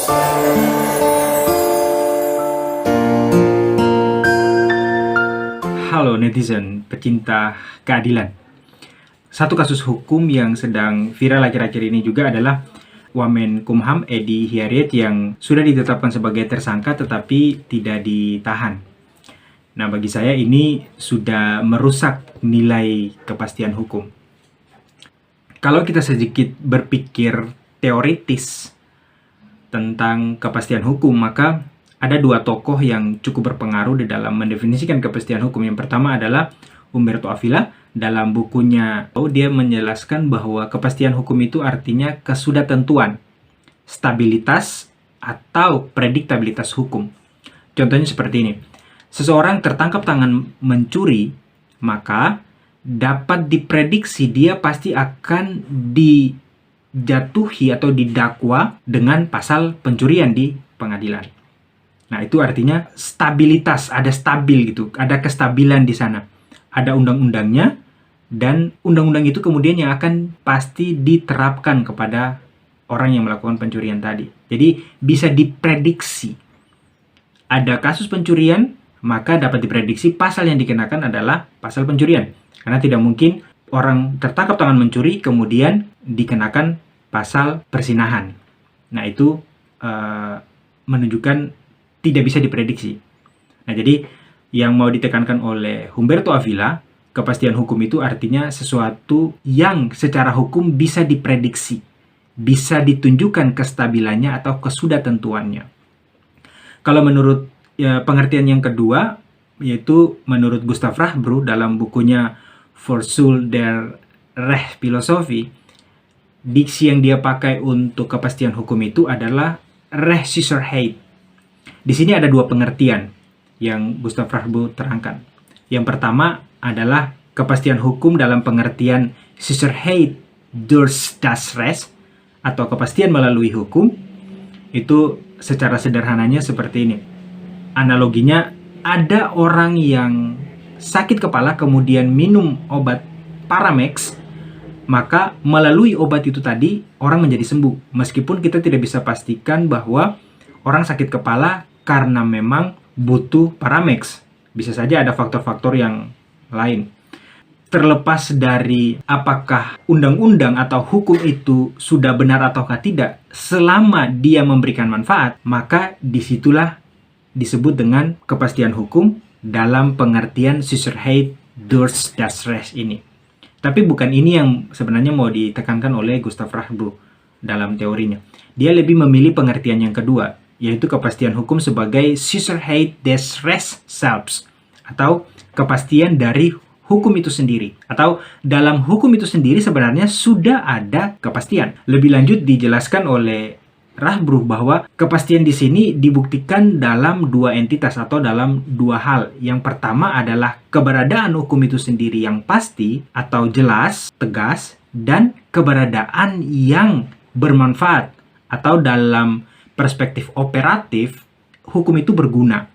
Halo netizen, pecinta keadilan. Satu kasus hukum yang sedang viral akhir-akhir ini juga adalah Wamenkumham Edi Hiaryat yang sudah ditetapkan sebagai tersangka tetapi tidak ditahan. Nah, bagi saya ini sudah merusak nilai kepastian hukum. Kalau kita sedikit berpikir teoritis tentang kepastian hukum, maka ada dua tokoh yang cukup berpengaruh di dalam mendefinisikan kepastian hukum. Yang pertama adalah Humberto Avila. Dalam bukunya, dia menjelaskan bahwa kepastian hukum itu artinya kesudatentuan, stabilitas, atau prediktabilitas hukum. Contohnya seperti ini. Seseorang tertangkap tangan mencuri, maka dapat diprediksi dia pasti akan dijatuhi atau didakwa dengan pasal pencurian di pengadilan. Nah, itu artinya stabilitas, ada stabil gitu, ada kestabilan di sana. Ada undang-undangnya, dan undang-undang itu kemudian yang akan pasti diterapkan kepada orang yang melakukan pencurian tadi. Jadi, bisa diprediksi. Ada kasus pencurian, maka dapat diprediksi pasal yang dikenakan adalah pasal pencurian. Karena tidak mungkin orang tertangkap tangan mencuri, kemudian dikenakan pasal perzinahan. Nah, itu menunjukkan tidak bisa diprediksi. Nah, jadi yang mau ditekankan oleh Humberto Avila, kepastian hukum itu artinya sesuatu yang secara hukum bisa diprediksi, bisa ditunjukkan kestabilannya atau kesudatentuannya. Kalau menurut pengertian yang kedua, yaitu menurut Gustav Rahbruch dalam bukunya Versuch der Rechtsphilosophie, diksi yang dia pakai untuk kepastian hukum itu adalah Rechtssicherheit. Di sini ada dua pengertian yang Gustav Rahbruch terangkan. Yang pertama adalah kepastian hukum dalam pengertian Sicherheit durch das Recht, atau kepastian melalui hukum. Itu secara sederhananya seperti ini. Analoginya, ada orang yang sakit kepala kemudian minum obat Paramex, maka melalui obat itu tadi orang menjadi sembuh. Meskipun kita tidak bisa pastikan bahwa orang sakit kepala karena memang butuh Paramex. Bisa saja ada faktor-faktor yang lain. Terlepas dari apakah undang-undang atau hukum itu sudah benar ataukah tidak, selama dia memberikan manfaat, maka disitulah disebut dengan kepastian hukum dalam pengertian Sicherheit durch das Recht ini. Tapi bukan ini yang sebenarnya mau ditekankan oleh Gustav Rahbruch dalam teorinya. Dia lebih memilih pengertian yang kedua, yaitu kepastian hukum sebagai Sicherheit des Rechts selbst, atau kepastian dari hukum itu sendiri. Atau dalam hukum itu sendiri sebenarnya sudah ada kepastian. Lebih lanjut dijelaskan oleh Rahbruch bahwa kepastian di sini dibuktikan dalam dua entitas atau dalam dua hal. Yang pertama adalah keberadaan hukum itu sendiri yang pasti atau jelas, tegas, dan keberadaan yang bermanfaat atau dalam perspektif operatif, hukum itu berguna.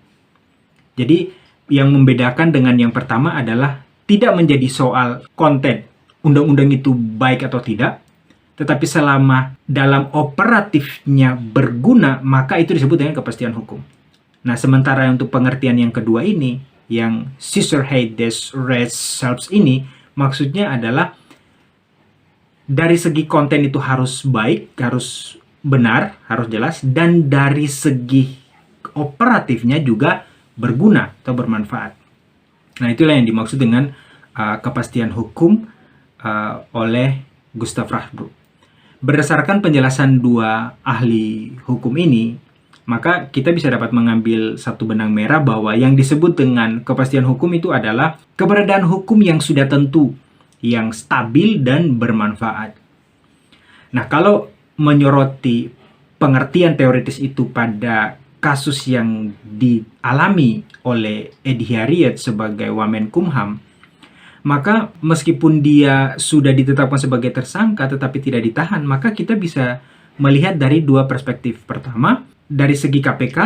Jadi, yang membedakan dengan yang pertama adalah tidak menjadi soal konten undang-undang itu baik atau tidak, tetapi selama dalam operatifnya berguna, maka itu disebut dengan kepastian hukum. Nah, sementara untuk pengertian yang kedua ini, yang Sicherheit des Rechts selbst ini, maksudnya adalah dari segi konten itu harus baik, harus benar, harus jelas, dan dari segi operatifnya juga berguna atau bermanfaat. Nah, itulah yang dimaksud dengan kepastian hukum oleh Gustav Rahbruch. Berdasarkan penjelasan dua ahli hukum ini, maka kita bisa dapat mengambil satu benang merah bahwa yang disebut dengan kepastian hukum itu adalah keberadaan hukum yang sudah tentu, yang stabil dan bermanfaat. Nah, kalau menyoroti pengertian teoritis itu pada kasus yang dialami oleh Edi Hiaryat sebagai Wamenkumham, maka meskipun dia sudah ditetapkan sebagai tersangka tetapi tidak ditahan, maka kita bisa melihat dari dua perspektif. Pertama, dari segi KPK,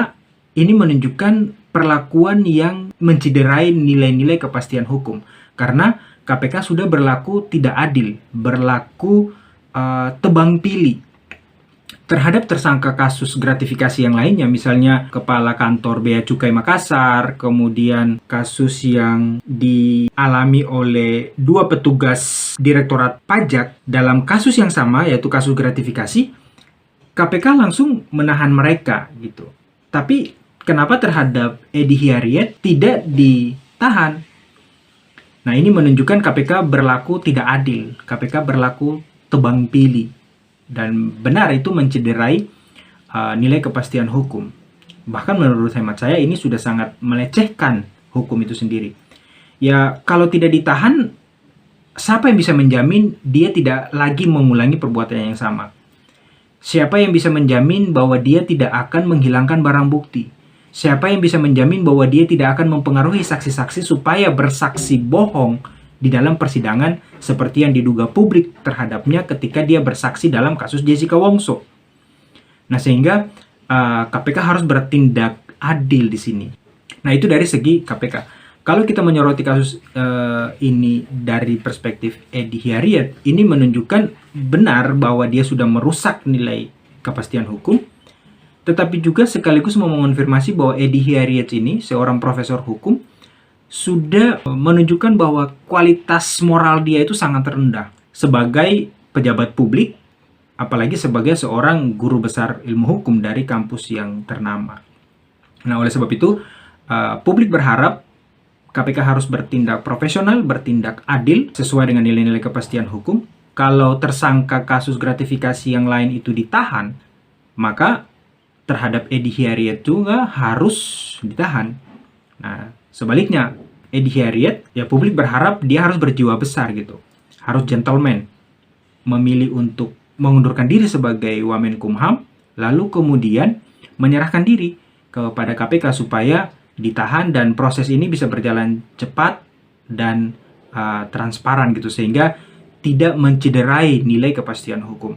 ini menunjukkan perlakuan yang menciderai nilai-nilai kepastian hukum. Karena KPK sudah berlaku tidak adil, berlaku tebang pilih. terhadap tersangka kasus gratifikasi yang lainnya, misalnya Kepala Kantor Bea Cukai Makassar, kemudian kasus yang dialami oleh 2 petugas Direktorat Pajak dalam kasus yang sama, yaitu kasus gratifikasi, KPK langsung menahan mereka gitu. Tapi kenapa terhadap Edy Hiariet tidak ditahan? Nah, ini menunjukkan KPK berlaku tidak adil, KPK berlaku tebang pilih. Dan benar itu mencederai nilai kepastian hukum. Bahkan menurut hemat saya ini sudah sangat melecehkan hukum itu sendiri. Ya, kalau tidak ditahan, siapa yang bisa menjamin dia tidak lagi mengulangi perbuatan yang sama? Siapa yang bisa menjamin bahwa dia tidak akan menghilangkan barang bukti? Siapa yang bisa menjamin bahwa dia tidak akan mempengaruhi saksi-saksi supaya bersaksi bohong di dalam persidangan seperti yang diduga publik terhadapnya ketika dia bersaksi dalam kasus Jessica Wongso. Nah, sehingga KPK harus bertindak adil di sini. Nah, itu dari segi KPK. Kalau kita menyoroti kasus ini dari perspektif Edy Hiariet, ini menunjukkan benar bahwa dia sudah merusak nilai kepastian hukum, tetapi juga sekaligus mengonfirmasi bahwa Edy Hiariet ini, seorang profesor hukum, sudah menunjukkan bahwa kualitas moral dia itu sangat rendah sebagai pejabat publik, apalagi sebagai seorang guru besar ilmu hukum dari kampus yang ternama. Nah, oleh sebab itu, publik berharap KPK harus bertindak profesional, bertindak adil, sesuai dengan nilai-nilai kepastian hukum. Kalau tersangka kasus gratifikasi yang lain itu ditahan, maka terhadap Edy Hiariet juga harus ditahan. Nah, sebaliknya, Edy Hiariet, ya publik berharap dia harus berjiwa besar gitu. Harus gentleman. Memilih untuk mengundurkan diri sebagai Wamenkumham, lalu kemudian menyerahkan diri kepada KPK supaya ditahan dan proses ini bisa berjalan cepat dan transparan gitu, sehingga tidak mencederai nilai kepastian hukum.